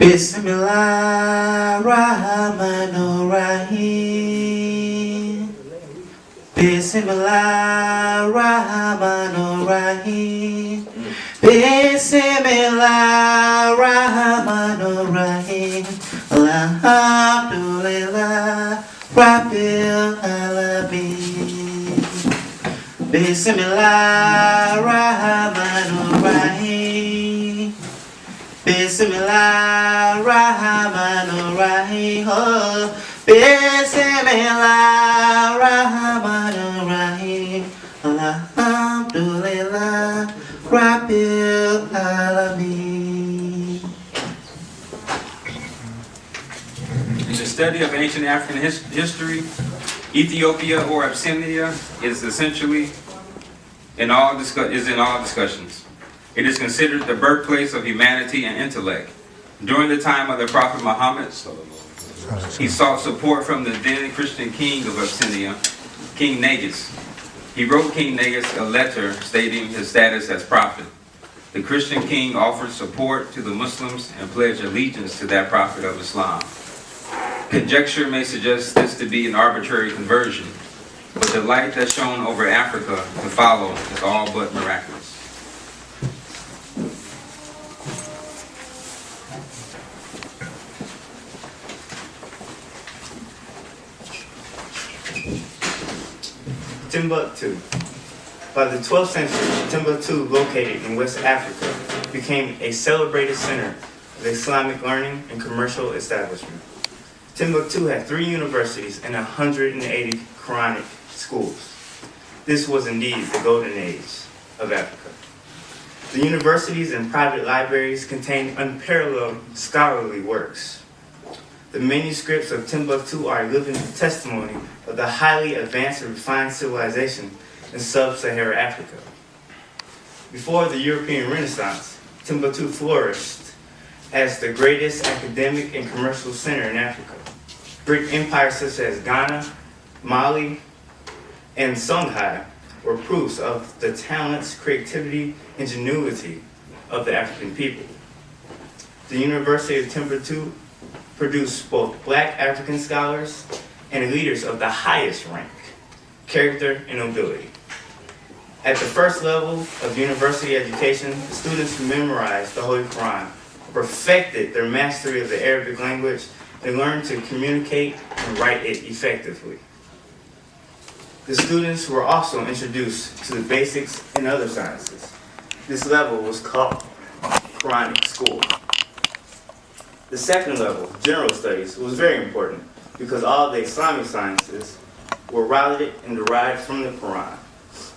Bismillahirrahmanirrahim. Bismillahirrahmanirrahim. Bismillahirrahmanirrahim. Alhamdulillah Rabbil Alamin. Bismillahirrahmanirrahim. Bismillahirrahmanirrahim. Oh, Bismillahirrahmanirrahim. Alhamdulillah Rabbil Alamin. In the study of ancient African history, Ethiopia or Abyssinia is essentially in all discussions. It is considered the birthplace of humanity and intellect. During the time of the Prophet Muhammad, he sought support from the then Christian king of Abyssinia, King Negus. He wrote King Negus a letter stating his status as prophet. The Christian king offered support to the Muslims and pledged allegiance to that prophet of Islam. Conjecture may suggest this to be an arbitrary conversion, but the light that shone over Africa to follow is all but miraculous. Timbuktu. By the 12th century, Timbuktu, located in West Africa, became a celebrated center of Islamic learning and commercial establishment. Timbuktu had 3 universities and 180 Quranic schools. This was indeed the golden age of Africa. The universities and private libraries contained unparalleled scholarly works. The manuscripts of Timbuktu are a living testimony of the highly advanced and refined civilization in sub-Saharan Africa. Before the European Renaissance, Timbuktu flourished as the greatest academic and commercial center in Africa. Great empires such as Ghana, Mali, and Songhai were proofs of the talents, creativity, ingenuity of the African people. The University of Timbuktu produced both black African scholars and leaders of the highest rank, character, and nobility. At the first level of university education, the students memorized the Holy Quran, perfected their mastery of the Arabic language, and learned to communicate and write it effectively. The students were also introduced to the basics in other sciences. This level was called Quranic school. The second level, general studies, was very important because all the Islamic sciences were routed and derived from the Quran,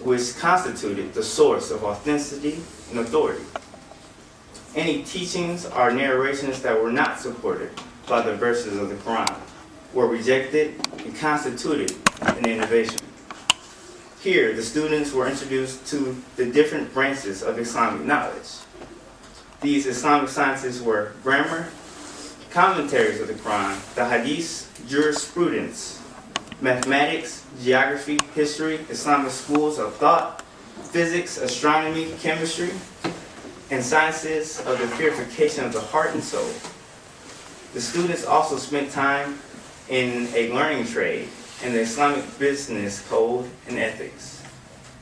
which constituted the source of authenticity and authority. Any teachings or narrations that were not supported by the verses of the Quran were rejected and constituted an innovation. Here, the students were introduced to the different branches of Islamic knowledge. These Islamic sciences were grammar, commentaries of the Quran, the Hadith, jurisprudence, mathematics, geography, history, Islamic schools of thought, physics, astronomy, chemistry, and sciences of the purification of the heart and soul. The students also spent time in a learning trade in the Islamic business code and ethics.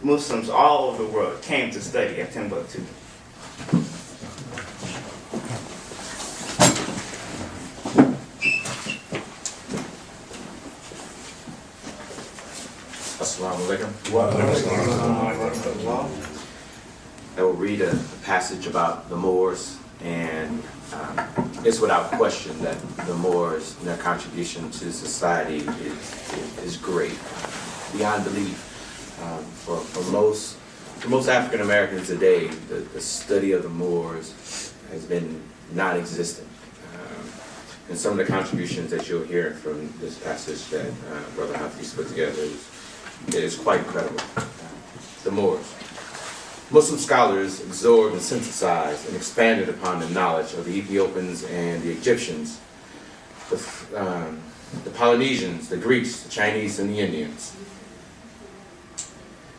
Muslims all over the world came to study at Timbuktu. Assalamu alaikum. I will read a passage about the Moors, and it's without question that the Moors and their contribution to society is great, beyond belief. For most African Americans today, the study of the Moors has been non-existent. And some of the contributions that you'll hear from this passage that Brother Hafiz put together is quite incredible. The Moors. Muslim scholars absorbed and synthesized and expanded upon the knowledge of the Ethiopians and the Egyptians, the Polynesians, the Greeks, the Chinese, and the Indians.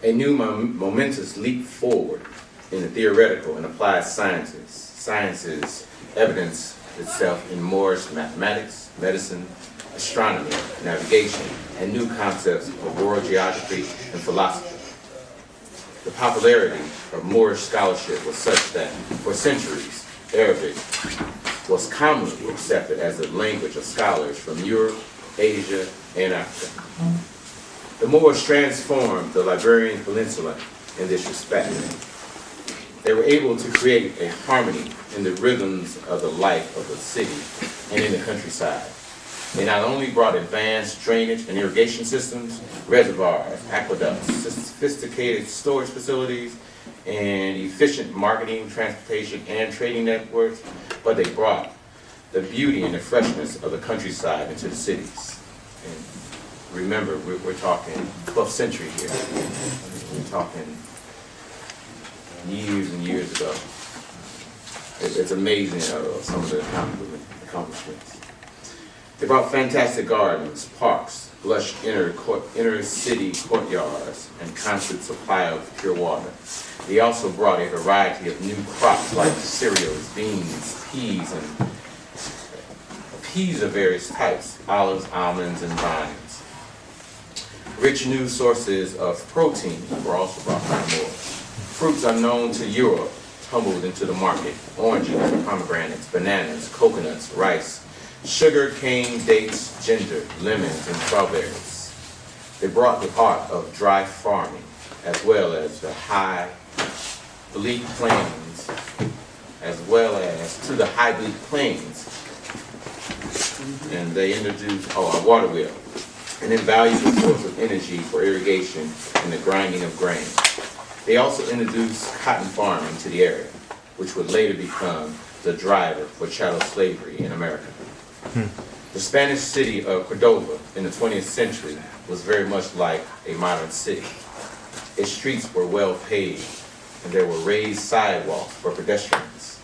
A new momentous leap forward in the theoretical and applied sciences, evidence itself in Moorish mathematics, medicine, astronomy, navigation, and new concepts of world geography and philosophy. The popularity of Moorish scholarship was such that, for centuries, Arabic was commonly accepted as the language of scholars from Europe, Asia, and Africa. The Moors transformed the Iberian Peninsula in this respect. They were able to create a harmony in the rhythms of the life of the city and in the countryside. They not only brought advanced drainage and irrigation systems, reservoirs, aqueducts, sophisticated storage facilities, and efficient marketing, transportation, and trading networks, but they brought the beauty and the freshness of the countryside into the cities. And remember, we're talking 12th century here. We're talking years and years ago. It's amazing some of the accomplishments. They brought fantastic gardens, parks, lush inner city courtyards, and constant supply of pure water. They also brought a variety of new crops like cereals, beans, peas of various types, olives, almonds, and vines. Rich new sources of protein were also brought by the Moors. Fruits unknown to Europe tumbled into the market: oranges, pomegranates, bananas, coconuts, rice, sugar cane, dates, ginger, lemons, and strawberries. They brought the art of dry farming, as well as the high bleak plains, and they introduced a water wheel, an invaluable source of energy for irrigation and the grinding of grain. They also introduced cotton farming to the area, which would later become the driver for chattel slavery in America. The Spanish city of Cordova in the 20th century was very much like a modern city. Its streets were well paved, and there were raised sidewalks for pedestrians.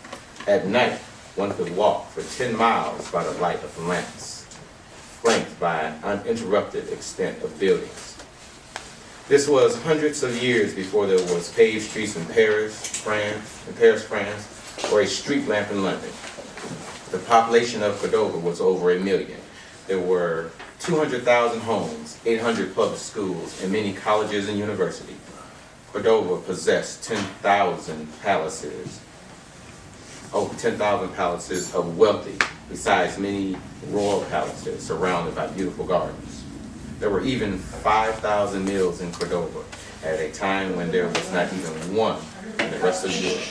At night, one could walk for 10 miles by the light of lamps, flanked by an uninterrupted extent of buildings. This was hundreds of years before there was paved streets in Paris, France, or a street lamp in London. The population of Cordova was over 1 million. There were 200,000 homes, 800 public schools, and many colleges and universities. Cordova possessed 10,000 palaces of wealthy, besides many royal palaces surrounded by beautiful gardens. There were even 5,000 mills in Cordova at a time when there was not even one in the rest of Europe.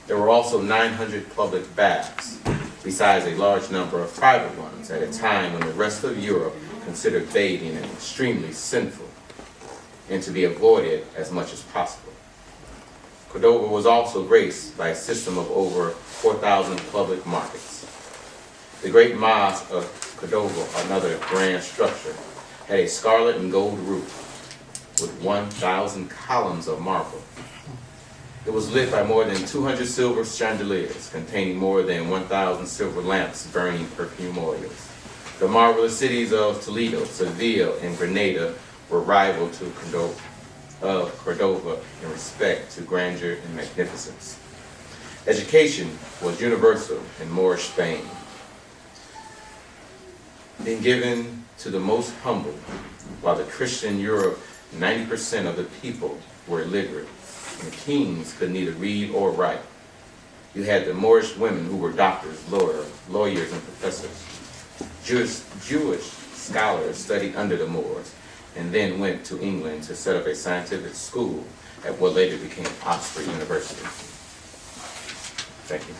There were also 900 public baths, besides a large number of private ones at a time when the rest of Europe considered bathing extremely sinful and to be avoided as much as possible. Cordova was also graced by a system of over 4,000 public markets. The great mosque of Cordova, another grand structure, had a scarlet and gold roof with 1,000 columns of marble. It was lit by more than 200 silver chandeliers containing more than 1,000 silver lamps burning perfume oils. The marvelous cities of Toledo, Seville, and Granada were rival to Cordova in respect to grandeur and magnificence. Education was universal in Moorish Spain, being given to the most humble, while the Christian Europe, 90% of the people were illiterate, and the kings could neither read or write. You had the Moorish women who were doctors, lawyers, and professors. Jewish scholars studied under the Moors, and then went to England to set up a scientific school at what later became Oxford University. Thank you.